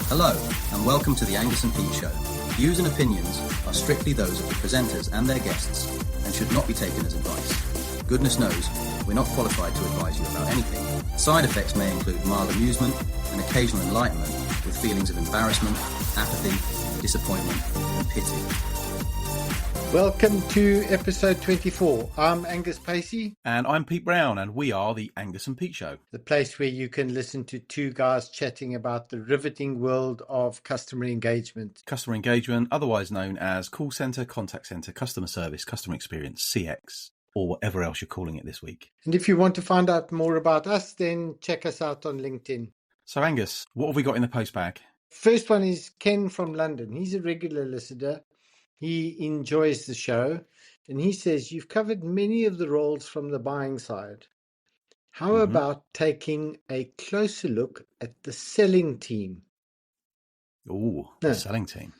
Hello, and welcome to the Angus and Pete Show. Views and opinions are strictly those of the presenters and their guests and should not be taken as advice. Goodness knows, we're not qualified to advise you about anything. Side effects may include mild amusement and occasional enlightenment with feelings of embarrassment, apathy, disappointment, and pity. Welcome to episode 24. I'm Angus Pacey. And I'm Pete Brown, and we are the Angus and Pete Show. The place where you can listen to two guys chatting about the riveting world of customer engagement. Customer engagement, otherwise known as call centre, contact centre, customer service, customer experience, CX, or whatever else you're calling it this week. And if you want to find out more about us, then check us out on LinkedIn. So Angus, what have we got in the post bag? First one is Ken from London. He's a regular listener. He enjoys the show, and he says, you've covered many of the roles from the buying side. How about taking a closer look at the selling team? Oh, the selling team.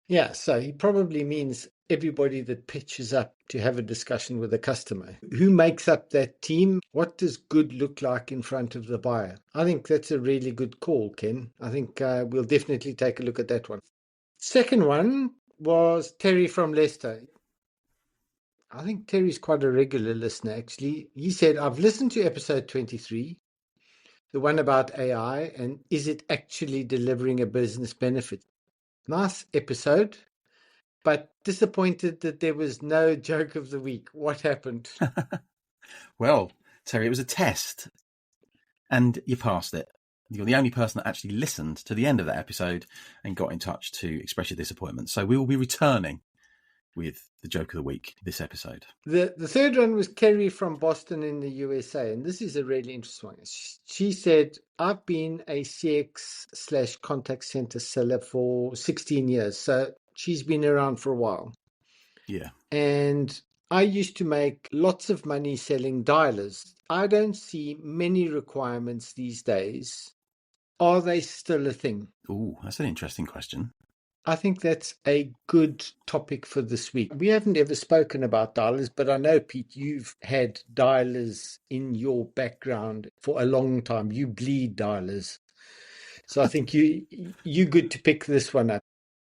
Yeah, so he probably means everybody that pitches up to have a discussion with a customer. Who makes up that team? What does good look like in front of the buyer? I think that's a really good call, Ken. I think we'll definitely take a look at that one. Second one was Terry from Leicester. I think Terry's quite a regular listener, actually. He said, I've listened to episode 23, the one about AI, and is it actually delivering a business benefit? Nice episode, but disappointed that there was no joke of the week. What happened? Well, Terry, it was a test, and you passed it. You're the only person that actually listened to the end of that episode and got in touch to express your disappointment. So we will be returning with the joke of the week this episode. The third one was Kerry from Boston in the USA, and this is a really interesting one. She said, I've been a CX/contact center seller for 16 years, so she's been around for a while. Yeah. And I used to make lots of money selling dialers. I don't see many requirements these days. Are they still a thing? Oh, that's an interesting question. I think that's a good topic for this week. We haven't ever spoken about dialers, but I know, Pete, you've had dialers in your background for a long time. You bleed dialers. So I think you're good to pick this one up.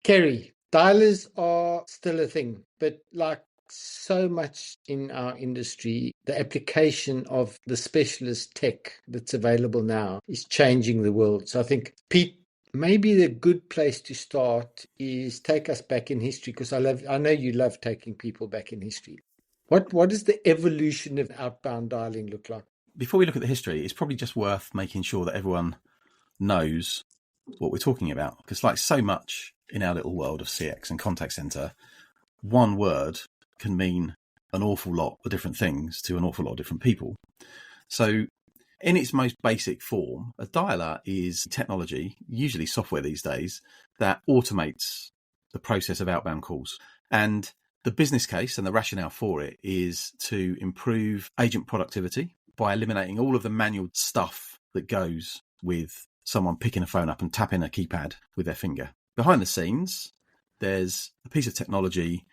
Kerry, dialers are still a thing, but like so much in our industry, the application of the specialist tech that's available now is changing the world. So I think, Pete, maybe the good place to start is take us back in history, because I know you love taking people back in history. What does the evolution of outbound dialing look like? Before we look at the history, it's probably just worth making sure that everyone knows what we're talking about, because like so much in our little world of CX and contact center, one word can mean an awful lot of different things to an awful lot of different people. So in its most basic form, a dialer is technology, usually software these days, that automates the process of outbound calls. And the business case and the rationale for it is to improve agent productivity by eliminating all of the manual stuff that goes with someone picking a phone up and tapping a keypad with their finger. Behind the scenes, there's a piece of technology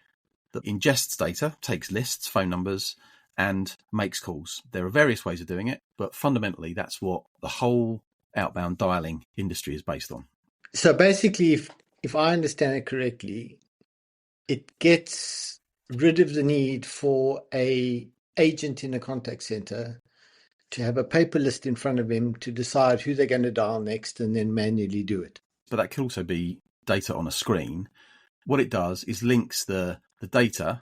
that ingests data, takes lists, phone numbers, and makes calls. There are various ways of doing it, but fundamentally, that's what the whole outbound dialing industry is based on. So basically, if I understand it correctly, it gets rid of the need for a agent in a contact center to have a paper list in front of him to decide who they're going to dial next and then manually do it. But that could also be data on a screen. What it does is links the data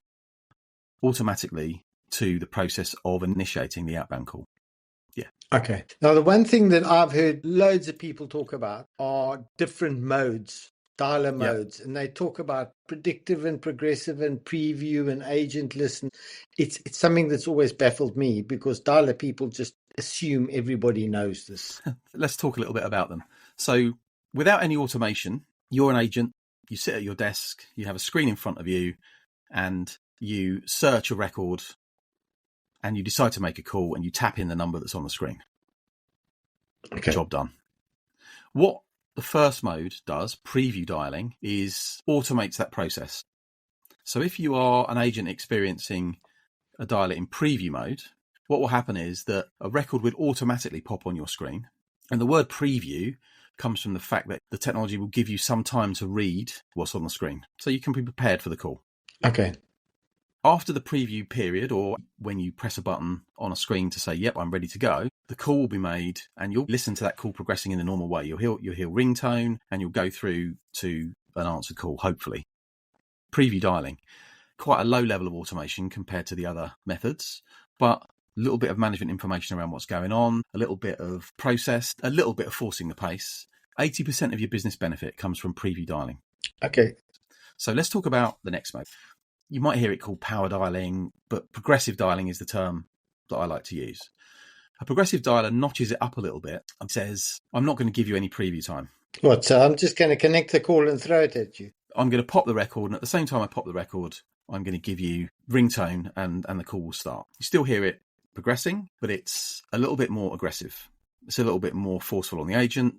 automatically to the process of initiating the outbound call. Yeah. Okay. Now, the one thing that I've heard loads of people talk about are different modes, dialer modes, and they talk about predictive and progressive and preview and agent listen. It's something that's always baffled me, because dialer people just assume everybody knows this. Let's talk a little bit about them. So without any automation, you're an agent, you sit at your desk, you have a screen in front of you, and you search a record and you decide to make a call and you tap in the number that's on the screen. Okay. Job done. What the first mode does, preview dialing, is automates that process. So if you are an agent experiencing a dialer in preview mode, what will happen is that a record would automatically pop on your screen. And the word preview comes from the fact that the technology will give you some time to read what's on the screen, so you can be prepared for the call. Okay. After the preview period, or when you press a button on a screen to say, yep, I'm ready to go, the call will be made and you'll listen to that call progressing in the normal way. You'll hear ringtone and you'll go through to an answered call, hopefully. Preview dialing, quite a low level of automation compared to the other methods, but a little bit of management information around what's going on, a little bit of process, a little bit of forcing the pace. 80% of your business benefit comes from preview dialing. Okay. So let's talk about the next mode. You might hear it called power dialing, but progressive dialing is the term that I like to use. A progressive dialer notches it up a little bit and says, I'm not going to give you any preview time. What? So I'm just going to connect the call and throw it at you? I'm going to pop the record, and at the same time I pop the record, I'm going to give you ringtone and the call will start. You still hear it progressing, but it's a little bit more aggressive. It's a little bit more forceful on the agent.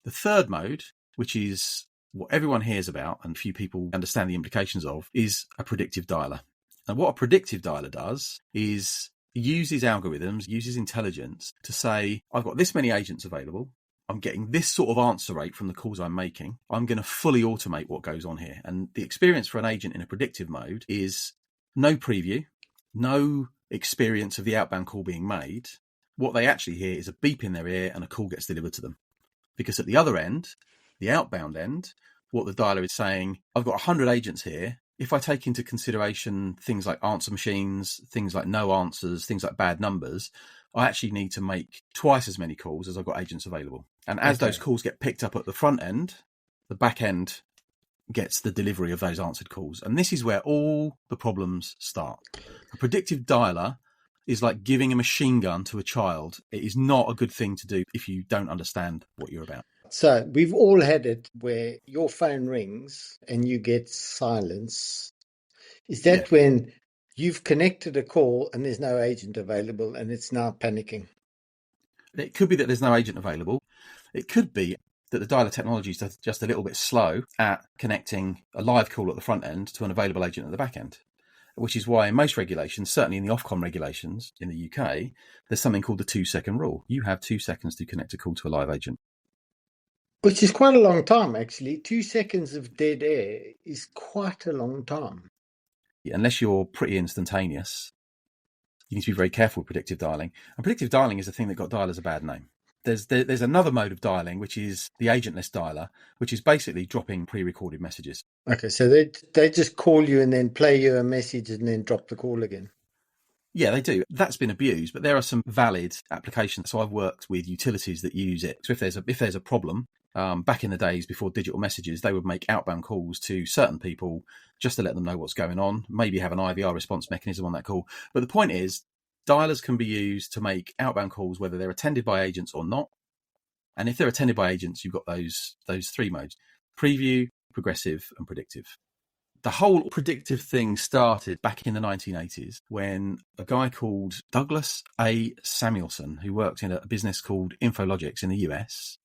The third mode, which is what everyone hears about and few people understand the implications of, is a predictive dialer. And what a predictive dialer does is uses algorithms, uses intelligence to say, I've got this many agents available. I'm getting this sort of answer rate from the calls I'm making. I'm going to fully automate what goes on here. And the experience for an agent in a predictive mode is no preview, no experience of the outbound call being made. What they actually hear is a beep in their ear and a call gets delivered to them. Because at the other end, the outbound end, what the dialer is saying, I've got 100 agents here. If I take into consideration things like answer machines, things like no answers, things like bad numbers, I actually need to make twice as many calls as I've got agents available. And as those calls get picked up at the front end, the back end gets the delivery of those answered calls. And this is where all the problems start. A predictive dialer is like giving a machine gun to a child. It is not a good thing to do if you don't understand what you're about. So we've all had it where your phone rings and you get silence. Is that when you've connected a call and there's no agent available and it's now panicking? It could be that there's no agent available. It could be that the dialer technology is just a little bit slow at connecting a live call at the front end to an available agent at the back end, which is why in most regulations, certainly in the Ofcom regulations in the UK, there's something called the 2-second rule. You have 2 seconds to connect a call to a live agent. Which is quite a long time, actually. 2 seconds of dead air is quite a long time. Unless you're pretty instantaneous, you need to be very careful with predictive dialing. And predictive dialing is the thing that got dialers a bad name. There's another mode of dialing, which is the agentless dialer, which is basically dropping pre-recorded messages. Okay, so they just call you and then play you a message and then drop the call again. Yeah, they do. That's been abused, but there are some valid applications. So I've worked with utilities that use it. So if there's a problem, back in the days before digital messages, they would make outbound calls to certain people just to let them know what's going on, maybe have an IVR response mechanism on that call. But the point is, dialers can be used to make outbound calls, whether they're attended by agents or not. And if they're attended by agents, you've got those three modes: preview, progressive, and predictive. The whole predictive thing started back in the 1980s when a guy called Douglas A. Samuelson, who worked in a business called Infologics in the US,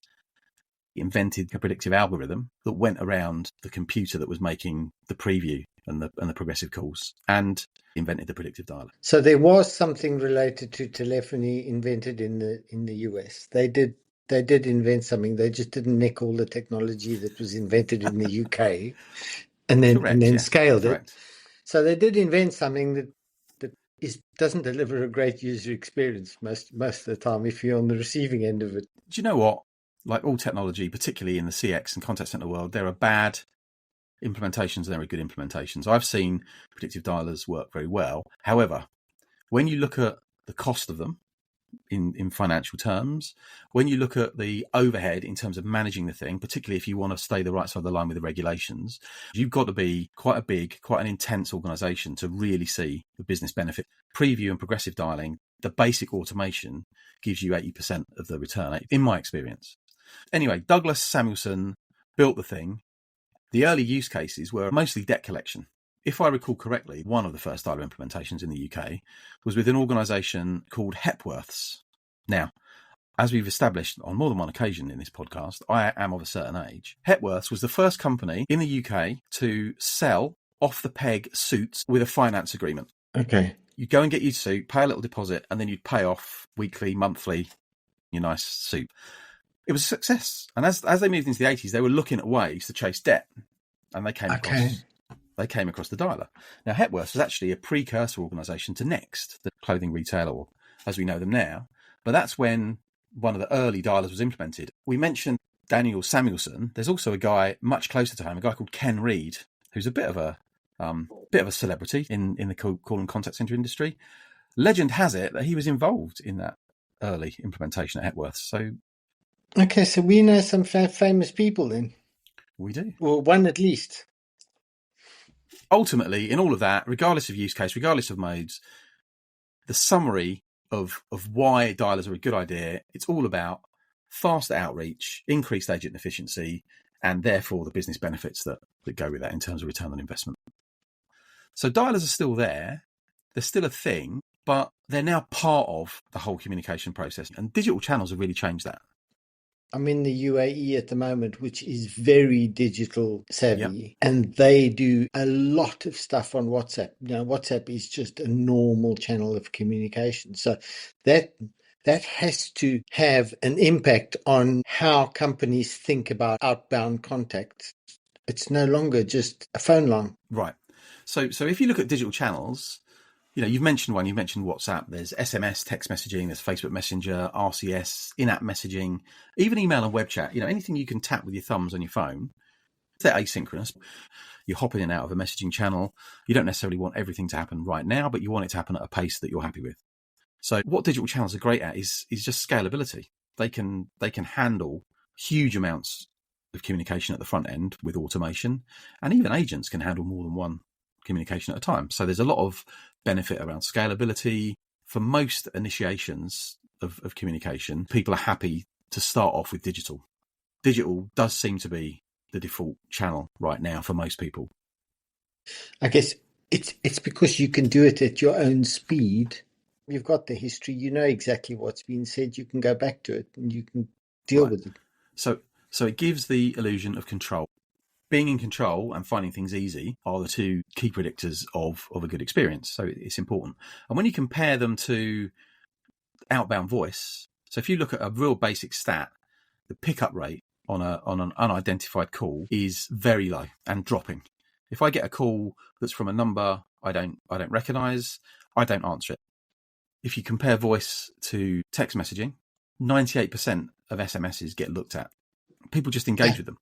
invented a predictive algorithm that went around the computer that was making the preview and the progressive calls, and invented the predictive dialer. So there was something related to telephony invented in the US. They did invent something. They just didn't nick all the technology that was invented in the UK and then scaled it. So they did invent something that doesn't deliver a great user experience most of the time if you're on the receiving end of it. Do you know what? Like all technology, particularly in the CX and contact center world, there are bad implementations and there are good implementations. I've seen predictive dialers work very well. However, when you look at the cost of them in financial terms, when you look at the overhead in terms of managing the thing, particularly if you want to stay the right side of the line with the regulations, you've got to be quite an intense organization to really see the business benefit. Preview and progressive dialing, the basic automation gives you 80% of the return, in my experience. Anyway, Douglas Samuelson built the thing. The early use cases were mostly debt collection. If I recall correctly, one of the first dialer implementations in the UK was with an organisation called Hepworths. Now, as we've established on more than one occasion in this podcast, I am of a certain age. Hepworths was the first company in the UK to sell off-the-peg suits with a finance agreement. Okay. You go and get your suit, pay a little deposit, and then you'd pay off weekly, monthly, your nice suit. It was a success. And as they moved into the 80s, they were looking at ways to chase debt. And they came across the dialer. Now, Hepworth was actually a precursor organisation to Next, the clothing retailer, or as we know them now. But that's when one of the early dialers was implemented. We mentioned Daniel Samuelson. There's also a guy much closer to home, a guy called Ken Reed, who's a bit of a celebrity in the call and contact centre industry. Legend has it that he was involved in that early implementation at Hepworth. So, okay, so we know some famous people then. We do. Well, one at least. Ultimately, in all of that, regardless of use case, regardless of modes, the summary of why dialers are a good idea, it's all about faster outreach, increased agent efficiency, and therefore the business benefits that go with that in terms of return on investment. So dialers are still there. They're still a thing, but they're now part of the whole communication process. And digital channels have really changed that. I'm in the UAE at the moment, which is very digital savvy, Yep. and they do a lot of stuff on WhatsApp. WhatsApp is just a normal channel of communication. So that has to have an impact on how companies think about outbound contact. It's no longer just a phone line. Right. So if you look at digital channels, you've mentioned one, you've mentioned WhatsApp, there's SMS, text messaging, there's Facebook Messenger, RCS, in-app messaging, even email and web chat, anything you can tap with your thumbs on your phone. They're asynchronous. You hop in and out of a messaging channel. You don't necessarily want everything to happen right now, but you want it to happen at a pace that you're happy with. So what digital channels are great at is just scalability. They can handle huge amounts of communication at the front end with automation, and even agents can handle more than one communication at a time. So there's a lot of benefit around scalability. For most initiations of communication, people are happy to start off with digital. Digital does seem to be the default channel right now for most people. I guess it's because you can do it at your own speed. You've got the history, you know exactly what's been said, you can go back to it and you can deal with it. So it gives the illusion of control. Being in control and finding things easy are the two key predictors of a good experience. So it's important. And when you compare them to outbound voice, so if you look at a real basic stat, the pickup rate on an unidentified call is very low and dropping. If I get a call that's from a number I don't recognize, I don't answer it. If you compare voice to text messaging, 98% of SMSs get looked at. People just engage with them.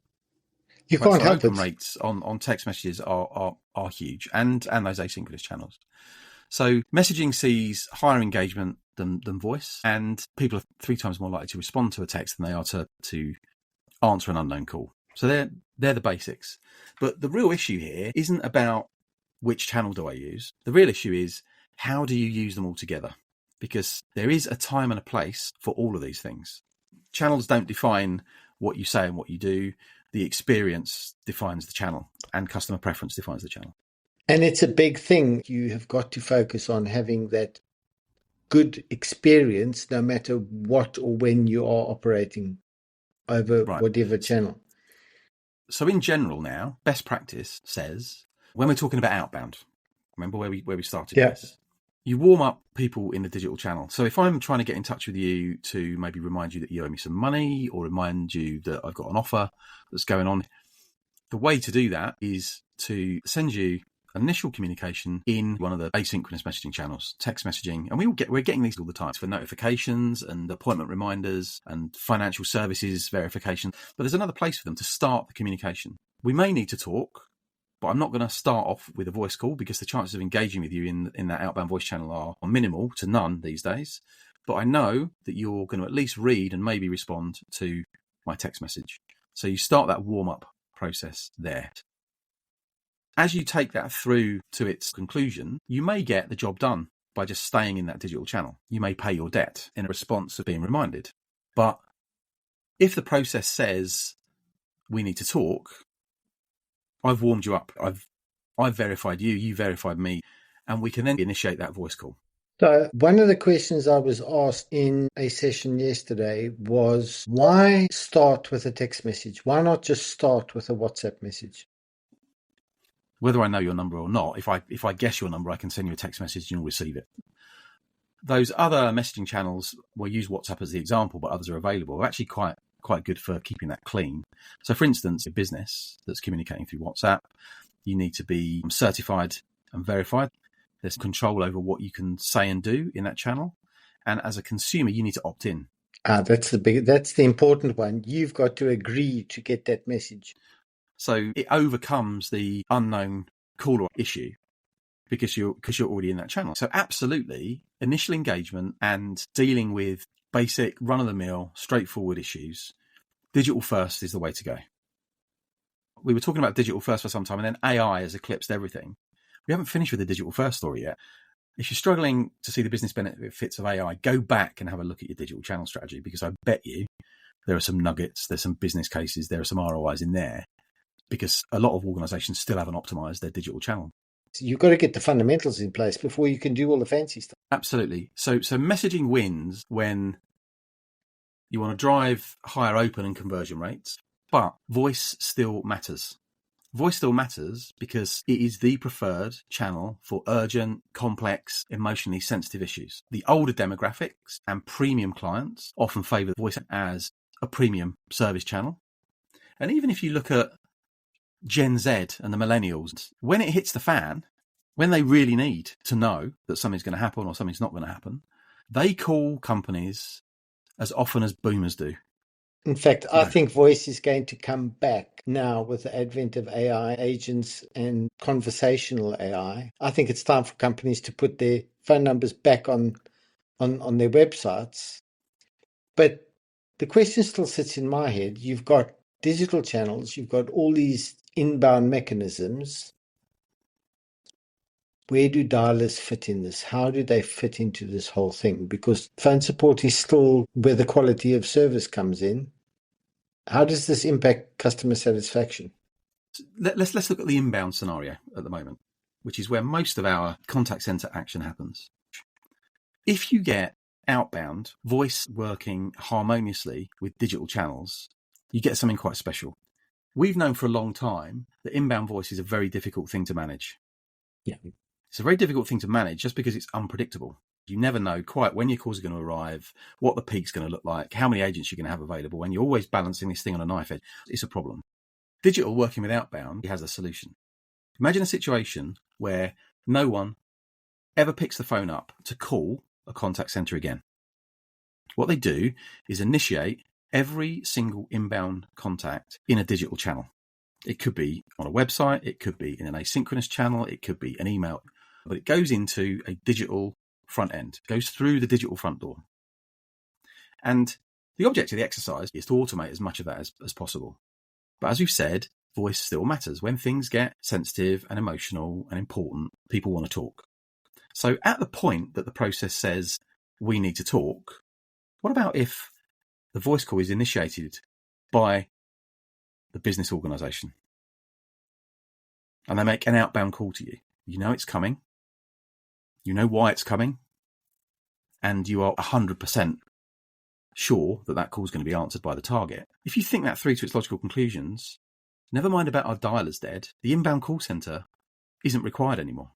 You can't help open it. rates on text messages are huge, and those asynchronous channels. So messaging sees higher engagement than voice, and people are 3 times more likely to respond to a text than they are to answer an unknown call. So they're the basics. But the real issue here isn't about which channel do I use. The real issue is how do you use them all together? Because there is a time and a place for all of these things. Channels don't define what you say and what you do. The experience defines the channel, and customer preference defines the channel. And it's a big thing. You have got to focus on having that good experience no matter what or when you are operating over whatever channel. So in general now, best practice says, when we're talking about outbound, remember where we started this? You warm up people in the digital channel. So if I'm trying to get in touch with you to maybe remind you that you owe me some money or remind you that I've got an offer that's going on, the way to do that is to send you initial communication in one of the asynchronous messaging channels, text messaging. And we're getting these all the time for notifications and appointment reminders and financial services verification. But there's another place for them to start the communication. We may need to talk, but I'm not going to start off with a voice call because the chances of engaging with you in that outbound voice channel are minimal to none these days. But I know that you're going to at least read and maybe respond to my text message. So you start that warm-up process there. As you take that through to its conclusion, you may get the job done by just staying in that digital channel. You may pay your debt in response of being reminded. But if the process says we need to talk, I've warmed you up. I've verified you, you verified me, and we can then initiate that voice call. So one of the questions I was asked in a session yesterday was, why start with a text message? Why not just start with a WhatsApp message? Whether I know your number or not, if I guess your number, I can send you a text message and you'll receive it. Those other messaging channels, we'll use WhatsApp as the example, but others are available, are actually quite quite good for keeping that clean. So for instance, a business that's communicating through WhatsApp, you need to be certified and verified. There's control over what you can say and do in that channel. And as a consumer, you need to opt in. That's the important one. You've got to agree to get that message. So it overcomes the unknown caller issue because you're already in that channel. So absolutely, initial engagement and dealing with basic run-of-the-mill, straightforward issues, digital first is the way to go. We were talking about digital first for some time, and then AI has eclipsed everything. We haven't finished with the digital first story yet. If you're struggling to see the business benefits of AI, go back and have a look at your digital channel strategy, because I bet you there are some nuggets, there's some business cases, there are some ROIs in there, because a lot of organizations still haven't optimized their digital channel. So you've got to get the fundamentals in place before you can do all the fancy stuff. Absolutely. So messaging wins when you want to drive higher open and conversion rates, but voice still matters. Voice still matters because it is the preferred channel for urgent, complex, emotionally sensitive issues. The older demographics and premium clients often favour voice as a premium service channel. And even if you look at Gen Z and the millennials, when it hits the fan, when they really need to know that something's going to happen or something's not going to happen, they call companies as often as boomers do. In fact, I think voice is going to come back now with the advent of AI agents and conversational AI. I think it's time for companies to put their phone numbers back on their websites. But the question still sits in my head. You've got digital channels, you've got all these inbound mechanisms. Where do dialers fit in this? How do they fit into this whole thing? Because phone support is still where the quality of service comes in. How does this impact customer satisfaction? Let's look at the inbound scenario at the moment, which is where most of our contact center action happens. If you get outbound voice working harmoniously with digital channels, you get something quite special. We've known for a long time that inbound voice is a very difficult thing to manage. Yeah. It's a very difficult thing to manage just because it's unpredictable. You never know quite when your calls are going to arrive, what the peak's going to look like, how many agents you're going to have available, and you're always balancing this thing on a knife edge. It's a problem. Digital working with outbound has a solution. Imagine a situation where no one ever picks the phone up to call a contact center again. What they do is initiate every single inbound contact in a digital channel. It could be on a website, it could be in an asynchronous channel, it could be an email, but it goes into a digital front end, goes through the digital front door. And the object of the exercise is to automate as much of that as possible. But as we've said, voice still matters. When things get sensitive and emotional and important, people want to talk. So at the point that the process says we need to talk, what about if the voice call is initiated by the business organization and they make an outbound call to you? You know it's coming. You know why it's coming, and you are 100% sure that that call is going to be answered by the target. If you think that through to its logical conclusions, never mind about our dialers dead, the inbound call center isn't required anymore.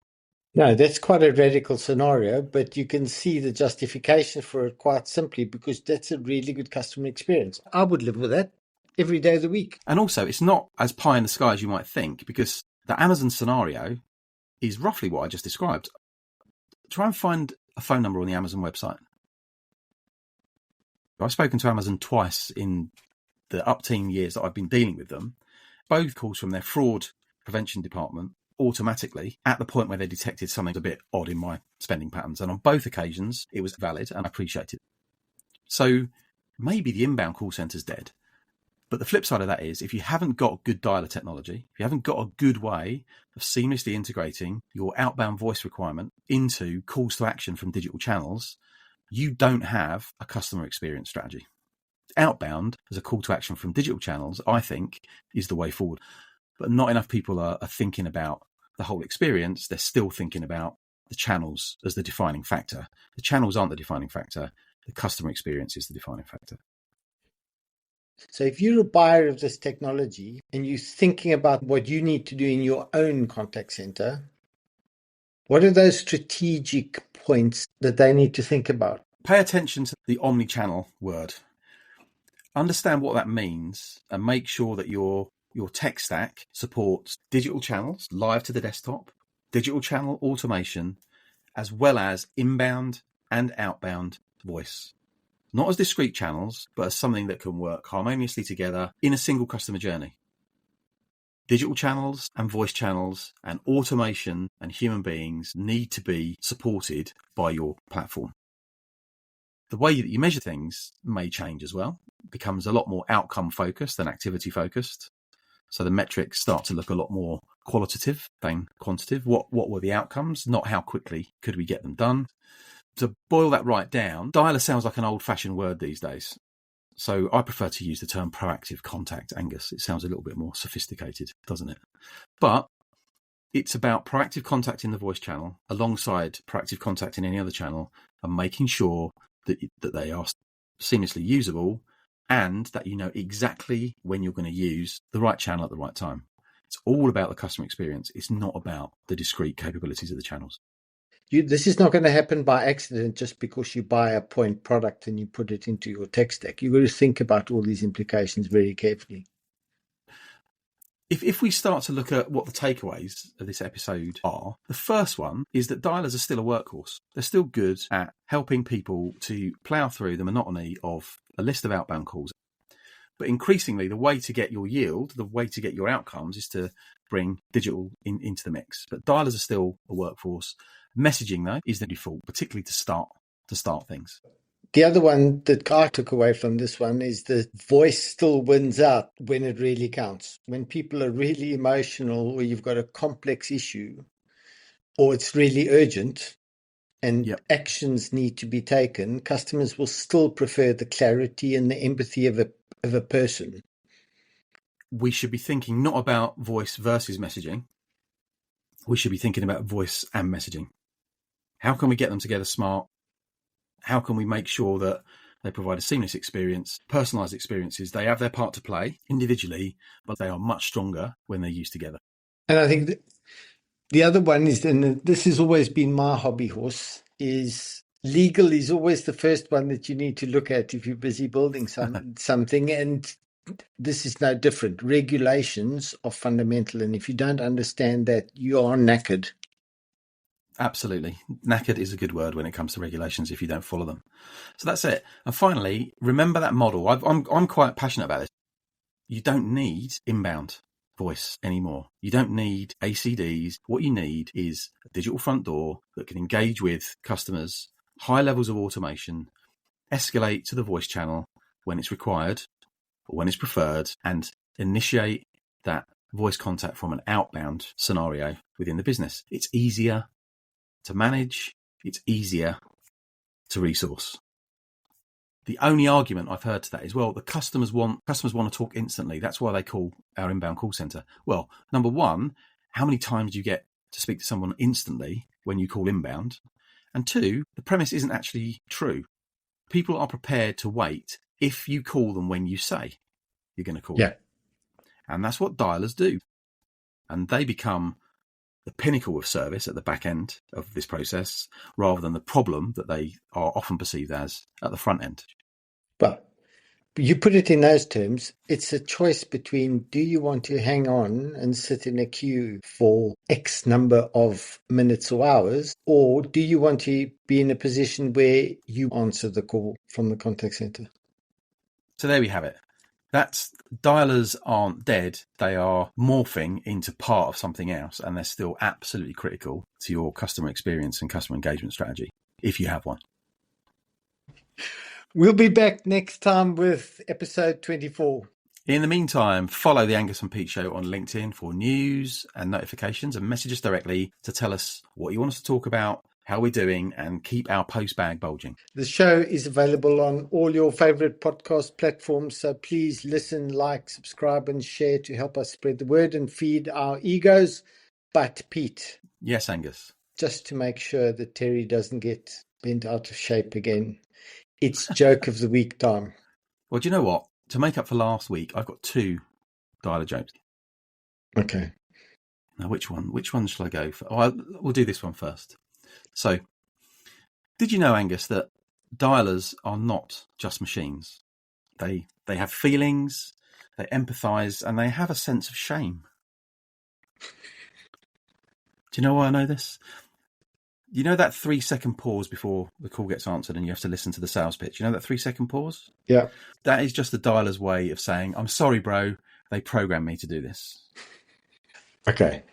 No, that's quite a radical scenario, but you can see the justification for it quite simply because that's a really good customer experience. I would live with that every day of the week. And also, it's not as pie in the sky as you might think, because the Amazon scenario is roughly what I just described. Try and find a phone number on the Amazon website. I've spoken to Amazon twice in the up-teen years that I've been dealing with them. Both calls from their fraud prevention department automatically at the point where they detected something a bit odd in my spending patterns. And on both occasions, it was valid and I appreciated it. So maybe the inbound call center's dead. But the flip side of that is, if you haven't got good dialer technology, if you haven't got a good way of seamlessly integrating your outbound voice requirement into calls to action from digital channels, you don't have a customer experience strategy. Outbound as a call to action from digital channels, I think, is the way forward. But not enough people are thinking about the whole experience. They're still thinking about the channels as the defining factor. The channels aren't the defining factor. The customer experience is the defining factor. So if you're a buyer of this technology and you're thinking about what you need to do in your own contact center, what are those strategic points that they need to think about? Pay attention to the omni-channel word. Understand what that means and make sure that your tech stack supports digital channels live to the desktop, digital channel automation, as well as inbound and outbound voice. Not as discrete channels, but as something that can work harmoniously together in a single customer journey. Digital channels and voice channels and automation and human beings need to be supported by your platform. The way that you measure things may change as well. It becomes a lot more outcome focused than activity focused. So the metrics start to look a lot more qualitative than quantitative. What were the outcomes? Not how quickly could we get them done. To boil that right down, dialer sounds like an old-fashioned word these days. So I prefer to use the term proactive contact, Angus. It sounds a little bit more sophisticated, doesn't it? But it's about proactive contact in the voice channel alongside proactive contact in any other channel and making sure that they are seamlessly usable and that you know exactly when you're going to use the right channel at the right time. It's all about the customer experience. It's not about the discrete capabilities of the channels. This is not going to happen by accident just because you buy a point product and you put it into your tech stack. You've got to think about all these implications very carefully. If we start to look at what the takeaways of this episode are, the first one is that dialers are still a workhorse. They're still good at helping people to plough through the monotony of a list of outbound calls. But increasingly, the way to get your yield, the way to get your outcomes is to bring digital into the mix. But dialers are still a workforce. Messaging, though, is the default, particularly to start things. The other one that I took away from this one is the voice still wins out when it really counts. When people are really emotional or you've got a complex issue or it's really urgent and actions need to be taken, customers will still prefer the clarity and the empathy of a person. We should be thinking not about voice versus messaging. We should be thinking about voice and messaging. How can we get them together smart? How can we make sure that they provide a seamless experience, personalized experiences? They have their part to play individually, but they are much stronger when they're used together. And I think the other one is, and this has always been my hobby horse, is legal is always the first one that you need to look at if you're busy building something. And this is no different. Regulations are fundamental. And if you don't understand that, you are knackered. Absolutely. Knackered is a good word when it comes to regulations if you don't follow them. So that's it. And finally, remember that model. I'm quite passionate about this. You don't need inbound voice anymore. You don't need ACDs. What you need is a digital front door that can engage with customers, high levels of automation, escalate to the voice channel when it's required or when it's preferred, and initiate that voice contact from an outbound scenario within the business. It's easier to manage, it's easier to resource. The only argument I've heard to that is, well, the customers want to talk instantly. That's why they call our inbound call center. Well, number one, how many times do you get to speak to someone instantly when you call inbound? And two, the premise isn't actually true. People are prepared to wait if you call them when you say you're going to call them. And that's what dialers do. And they become the pinnacle of service at the back end of this process, rather than the problem that they are often perceived as at the front end. But you put it in those terms, it's a choice between, do you want to hang on and sit in a queue for X number of minutes or hours, or do you want to be in a position where you answer the call from the contact center? So there we have it. Dialers aren't dead. They are morphing into part of something else, and they're still absolutely critical to your customer experience and customer engagement strategy, if you have one. We'll be back next time with episode 24. In the meantime, follow the Angus and Pete Show on LinkedIn for news and notifications, and message us directly to tell us what you want us to talk about, how we're doing, and keep our post bag bulging. The show is available on all your favorite podcast platforms, so please listen, like, subscribe, and share to help us spread the word and feed our egos. But Pete. Yes, Angus. Just to make sure that Terry doesn't get bent out of shape again, it's joke of the week time. Well, do you know what? To make up for last week, I've got 2 dialer jokes. Okay. Now, which one shall I go for? We'll do this one first. So, did you know, Angus, that dialers are not just machines? They have feelings, they empathise, and they have a sense of shame. Do you know why I know this? You know that 3-second pause before the call gets answered and you have to listen to the sales pitch? You know that 3-second pause? Yeah. That is just the dialer's way of saying, I'm sorry, bro, they programmed me to do this. Okay.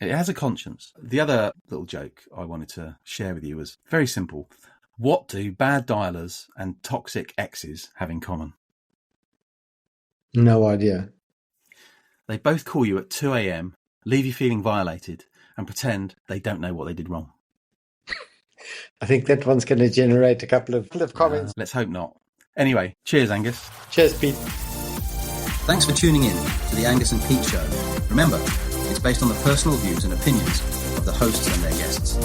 It has a conscience. The other little joke I wanted to share with you was very simple. What do bad dialers and toxic exes have in common? No idea. They both call you at 2 a.m, leave you feeling violated, and pretend they don't know what they did wrong. I think that one's going to generate a couple of comments. Let's hope not. Anyway, cheers, Angus. Cheers, Pete. Thanks for tuning in to the Angus and Pete Show. Remember, it's based on the personal views and opinions of the hosts and their guests.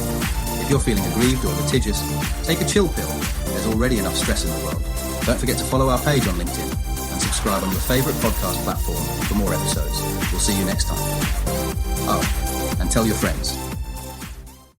If you're feeling aggrieved or litigious, take a chill pill. There's already enough stress in the world. Don't forget to follow our page on LinkedIn and subscribe on your favourite podcast platform for more episodes. We'll see you next time. Oh, and tell your friends.